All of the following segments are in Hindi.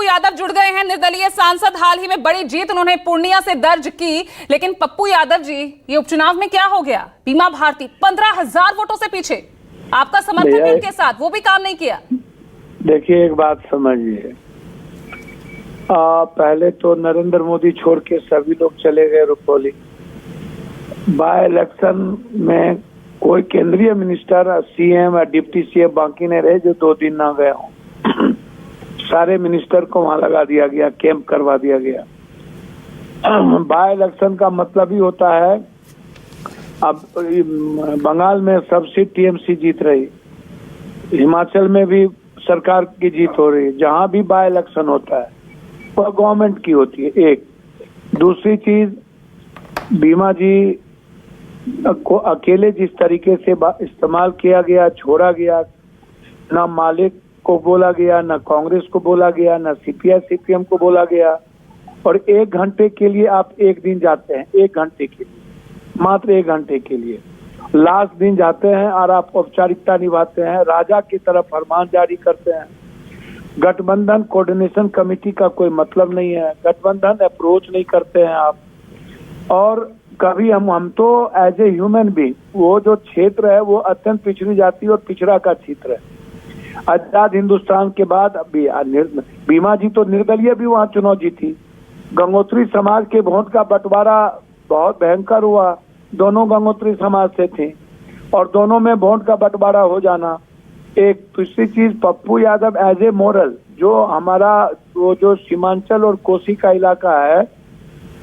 यादव जुड़ गए हैं, निर्दलीय सांसद। हाल ही में बड़ी जीत उन्होंने पूर्णिया से दर्ज की, लेकिन पप्पू यादव जी, ये उपचुनाव में क्या हो गया? बीमा भारती 15,000 वोटों से पीछे, आपका समर्थन भी उनके साथ, वो भी काम नहीं किया। देखिए, एक बात समझिए, पहले तो नरेंद्र मोदी छोड़ के सभी लोग चले गए रुपौली। बाय इलेक्शन में कोई केंद्रीय मिनिस्टर, सीएम या डिप्टी सीएम बाकी नहीं रहे जो 2 दिन ना गए हों। सारे मिनिस्टर को वहां लगा दिया गया, कैंप करवा दिया गया। बाय इलेक्शन का मतलब ही होता है, अब बंगाल में सब सीट टीएमसी जीत रही, हिमाचल में भी सरकार की जीत हो रही है। जहां भी बाय इलेक्शन होता है वह गवर्नमेंट की होती है। एक दूसरी चीज, बीमा जी को अकेले जिस तरीके से इस्तेमाल किया गया, छोड़ा गया, ना मालिक को बोला गया, ना कांग्रेस को बोला गया, ना सीपीआई सीपीएम को बोला गया। और 1 घंटे के लिए आप एक दिन जाते हैं, 1 घंटे के लिए, मात्र 1 घंटे के लिए लास्ट दिन जाते हैं और आप औपचारिकता निभाते हैं, राजा की तरफ फरमान जारी करते हैं। गठबंधन कोऑर्डिनेशन कमेटी का कोई मतलब नहीं है, गठबंधन अप्रोच नहीं करते हैं आप। और कभी हम तो एज ए ह्यूमन बीइंग, वो जो क्षेत्र है वो अत्यंत पिछड़ी जाति और पिछड़ा का क्षेत्र है। आजाद हिंदुस्तान के बाद अभी बीमा जी तो निर्दलीय भी वहां चुनाव जीती। गंगोत्री समाज के वोट का बंटवारा बहुत भयंकर हुआ, दोनों गंगोत्री समाज से थे और दोनों में वोट का बंटवारा हो जाना। एक दूसरी चीज, Pappu Yadav as a moral, जो हमारा वो जो सीमांचल और कोसी का इलाका है,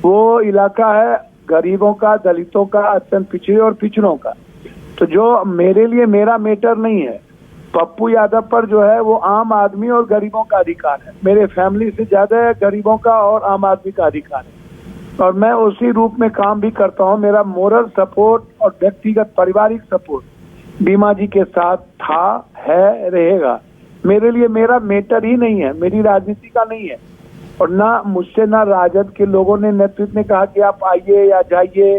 वो इलाका है गरीबों का, दलितों का, अत्यंत पिछड़े और पिछड़ों का। तो जो मेरे लिए मेरा मैटर नहीं है, पप्पू यादव पर जो है वो आम आदमी और गरीबों का अधिकार है। मेरे फैमिली से ज्यादा गरीबों का और आम आदमी का अधिकार है और मैं उसी रूप में काम भी करता हूँ। मेरा मोरल सपोर्ट और व्यक्तिगत पारिवारिक सपोर्ट बीमा जी के साथ था, है, रहेगा। मेरे लिए मेरा मैटर ही नहीं है, मेरी राजनीति का नहीं है। और ना मुझसे ना राजद के लोगों ने, नेतृत्व ने कहा कि आप आइए या जाइए।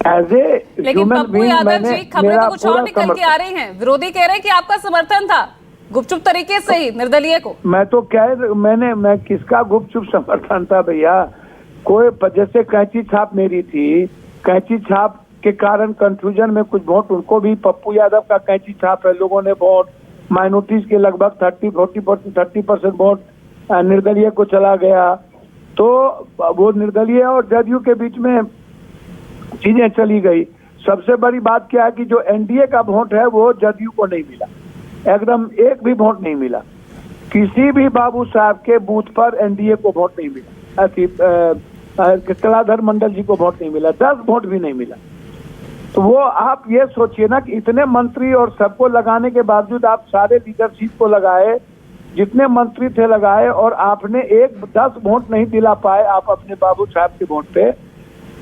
एज ए लेकिन पप्पू यादव जी, खबरें तो कुछ और निकल के आ रही हैं। विरोधी कह रहे हैं कि आपका समर्थन था गुपचुप तरीके से ही निर्दलीय को। मैं तो मैं किसका गुपचुप समर्थन था भैया? कोई जैसे कैंची छाप मेरी थी, कैंची छाप के कारण कंफ्यूजन में कुछ वोट उनको भी, पप्पू यादव का कैंची छाप है, लोगों ने वोट माइनॉरिटीज के लगभग 30% वोट निर्दलीय को चला गया। तो वो निर्दलीय और जदयू के बीच में चीजें चली गई। सबसे बड़ी बात क्या है कि जो एनडीए का वोट है वो जदयू को नहीं मिला, एकदम एक भी वोट नहीं मिला। किसी भी बाबू साहब के बूथ पर एनडीए को वोट नहीं मिला, कलाधर मंडल जी को वोट नहीं मिला, 10 वोट भी नहीं मिला। तो वो आप ये सोचिए ना कि इतने मंत्री और सबको लगाने के बावजूद आप सारे लीडरशिप को लगाए, जितने मंत्री थे लगाए, और आपने 10 वोट नहीं दिला पाए आप अपने बाबू साहब के वोट पे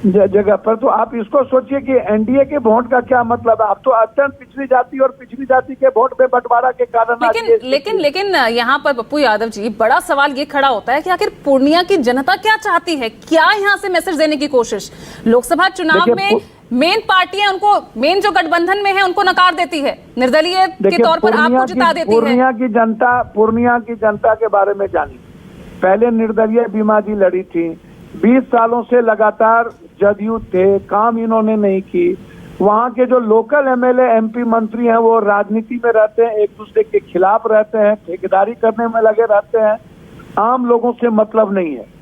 जगह पर। तो आप इसको सोचिए कि एनडीए के वोट का क्या मतलब है। आप तो अत्यंत पिछड़ी जाति और पिछड़ी जाति के वोट में बंटवारा के कारण। लेकिन यहाँ पर पप्पू यादव जी, बड़ा सवाल ये खड़ा होता है कि आखिर पूर्णिया की जनता क्या चाहती है? क्या यहाँ से मैसेज देने की कोशिश लोकसभा चुनाव में मेन पार्टियां, उनको मेन जो गठबंधन में है उनको नकार देती है, निर्दलीय के तौर पर आपको जिता देती है। पूर्णिया की जनता के बारे में जानिए। पहले निर्दलीय बीमा जी लड़ी थी, 20 सालों से लगातार जदयू थे, काम इन्होंने नहीं की। वहाँ के जो लोकल एमएलए एमपी मंत्री हैं वो राजनीति में रहते हैं, एक दूसरे के खिलाफ रहते हैं, ठेकेदारी करने में लगे रहते हैं, आम लोगों से मतलब नहीं है।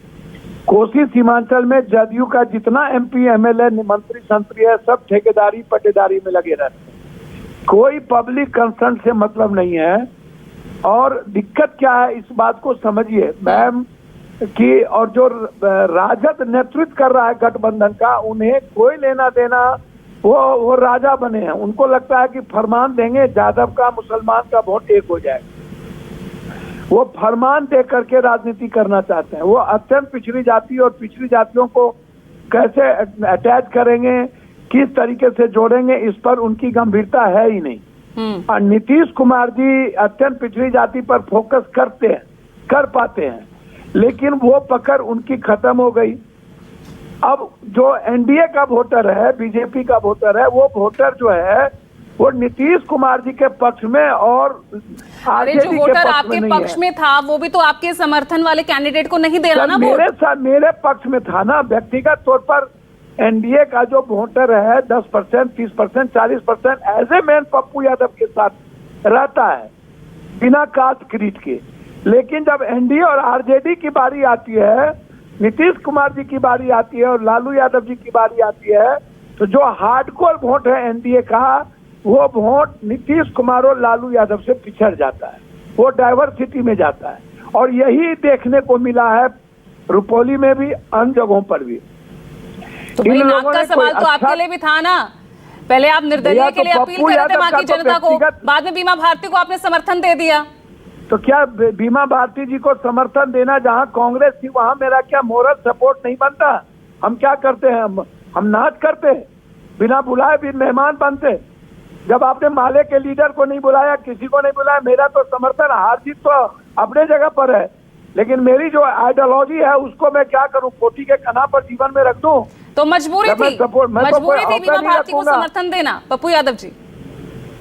कोसी सीमांचल में जदयू का जितना एमपी एमएलए मंत्री संत्री है, सब ठेकेदारी पट्टेदारी में लगे रहते हैं, कोई पब्लिक कंसर्न से मतलब नहीं है। और दिक्कत क्या है इस बात को समझिए मैम, कि और जो राजद नेतृत्व कर रहा है गठबंधन का, उन्हें कोई लेना देना, वो राजा बने हैं। उनको लगता है कि फरमान देंगे, यादव का मुसलमान का वोट एक हो जाएगा। वो फरमान दे करके राजनीति करना चाहते हैं। वो अत्यंत पिछड़ी जाति और पिछड़ी जातियों को कैसे अटैच करेंगे, किस तरीके से जोड़ेंगे, इस पर उनकी गंभीरता है ही नहीं। और नीतीश कुमार जी अत्यंत पिछड़ी जाति पर फोकस करते हैं, कर पाते हैं, लेकिन वो पकड़ उनकी खत्म हो गई। अब जो एनडीए का वोटर है, बीजेपी का वोटर है, वो वोटर जो है वो नीतीश कुमार जी के पक्ष में और अरे आरजेडी जो के वोटर पक्ष आपके में पक्ष में था वो भी तो आपके समर्थन वाले कैंडिडेट को नहीं दे रहा ना वोट। मेरे साथ मेरे पक्ष में था ना। व्यक्तिगत तौर पर एनडीए का जो वोटर है 10%, 30%, 40% as a man Pappu Yadav के साथ रहता है बिना कास्ट क्रीड के। लेकिन जब एनडीए और आरजेडी की बारी आती है, नीतीश कुमार जी की बारी आती है और लालू यादव जी की बारी आती है, तो जो हार्डकोर वोट है एनडीए का, वो वोट नीतीश कुमार और लालू यादव से पिछड़ जाता है, वो डाइवर्सिटी में जाता है। और यही देखने को मिला है रुपौली में भी, अन्य जगहों पर भी। तो भाई नाक का सवाल तो आपके लिए भी था ना। पहले आप निर्दलीय के लिए अपील कर रहे थे वहां की जनता को, बाद में बीमा भारती को आपने समर्थन दे दिया। तो क्या बीमा भारती जी को समर्थन देना, जहां कांग्रेस थी वहां मेरा क्या मोरल सपोर्ट नहीं बनता? हम क्या करते हैं, हम नाच करते हैं, बिना बुलाए भी मेहमान बनते। जब आपने माले के लीडर को नहीं बुलाया, किसी को नहीं बुलाया, मेरा तो समर्थन, हार जीत तो अपने जगह पर है, लेकिन मेरी जो आइडियोलॉजी है उसको मैं क्या करूं, कोटी के कना पर जीवन में रख दूं? तो मजबूरी थी बीमा भारती को समर्थन देना पप्पू यादव जी।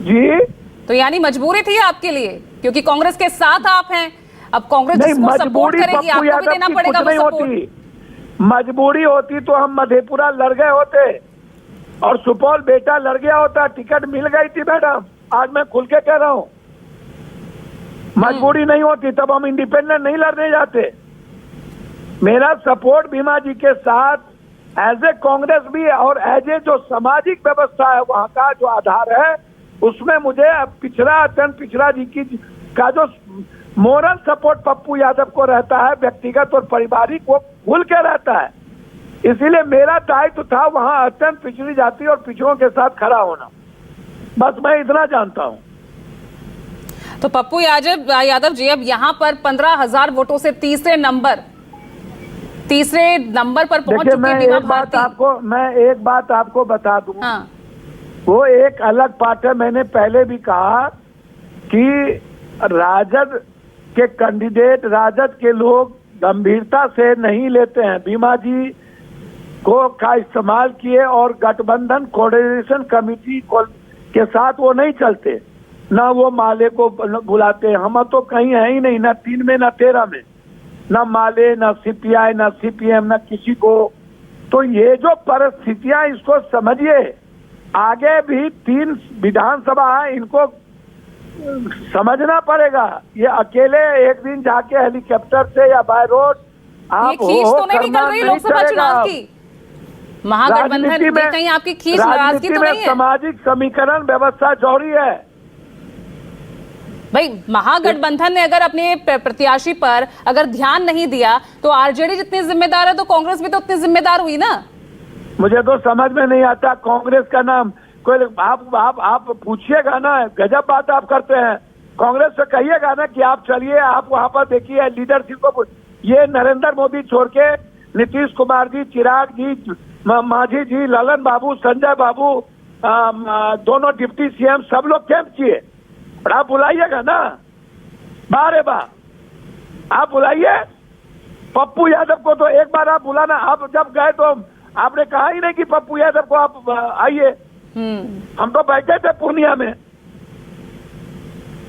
जी तो यानी मजबूरी थी आपके लिए, क्योंकि कांग्रेस के साथ आप हैं। अब कांग्रेस जिसको सपोर्ट करेगी आपको भी देना पड़ेगा वो सपोर्ट। मजबूरी होती तो हम मधेपुरा लड़ गए होते और सुपौल बेटा लड़ गया होता, टिकट मिल गई थी मैडम। आज मैं खुल के कह रहा हूँ, मजबूरी नहीं होती तब हम इंडिपेंडेंट नहीं लड़ने जाते। मेरा सपोर्ट बीमा जी के साथ एज ए कांग्रेस भी और एज ए जो सामाजिक व्यवस्था है वहाँ का जो आधार है, उसमें मुझे पिछड़ा, अत्यंत पिछड़ा जी की का जो मोरल सपोर्ट पप्पू यादव को रहता है, व्यक्तिगत और पारिवारिक, वो भूल के रहता है। इसीलिए मेरा दायित्व था वहाँ अत्यंत पिछड़ी जाति और पिछड़ों के साथ खड़ा होना। बस मैं इतना जानता हूँ। तो पप्पू यादव जी, अब यहाँ पर 15,000 वोटों से तीसरे नंबर पर पहुंच चुकी है बीमा भारती। मैं एक बात आपको बता दूं। हाँ। वो एक अलग बात है। मैंने पहले भी कहा कि राजद के कैंडिडेट, राजद के लोग गंभीरता से नहीं लेते हैं। बीमा जी को का इस्तेमाल किए और गठबंधन कोऑर्डिनेशन कमेटी के साथ वो नहीं चलते, ना वो माले को बुलाते। हम तो कहीं है ही नहीं, ना 3 में ना 13 में, ना माले, ना सीपीआई, ना सीपीएम, ना किसी को। तो ये जो परिस्थितियां, इसको समझिए। आगे भी 3 विधानसभा है, इनको समझना पड़ेगा। ये अकेले एक दिन जाके हेलीकॉप्टर से या बाय रोड आप खींच तो नहीं निकल रही लोकसभा चुनाव की। महागठबंधन में कहीं आपकी खींच नाराजगी तो नहीं है? सामाजिक समीकरण व्यवस्था जरूरी है भाई। महागठबंधन ने अगर अपने प्रत्याशी पर अगर ध्यान नहीं दिया तो आरजेडी जितनी जिम्मेदार है तो कांग्रेस भी तो उतनी जिम्मेदार हुई ना। मुझे तो समझ में नहीं आता कांग्रेस का नाम कोई। आप पूछिएगा ना, गजब बात आप करते हैं। कांग्रेस से कहिएगा ना कि आप चलिए, आप वहां पर देखिए लीडरशिप को। ये नरेंद्र मोदी छोड़ के नीतीश कुमार जी, चिराग जी, मांझी जी, ललन बाबू, संजय बाबू, दोनों डिप्टी सीएम, सब लोग कैंप किए। आप बुलाइएगा ना, बारे बार आप बुलाइए। पप्पू यादव को तो एक बार आप बुलाना। आप जब गए तो आपने कहा ही नहीं कि पप्पू यादव को आप आइए। हम तो बैठे थे पूर्णिया में।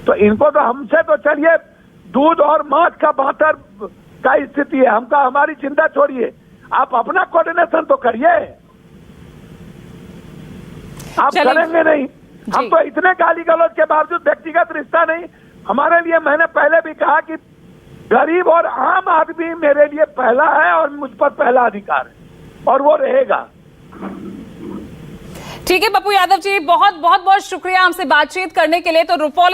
तो इनको तो हमसे तो चलिए दूध और मांस का बांटर का स्थिति है। हमारी चिंता छोड़िए, आप अपना कोऑर्डिनेशन तो करिए। आप करेंगे नहीं। हम तो इतने गाली गलौज के बावजूद व्यक्तिगत रिश्ता नहीं हमारे लिए। मैंने पहले भी कहा कि गरीब और आम आदमी मेरे लिए पहला है और मुझ पर पहला अधिकार है और वो रहेगा। ठीक है पप्पू यादव जी, बहुत शुक्रिया हमसे बातचीत करने के लिए। तो रुपौली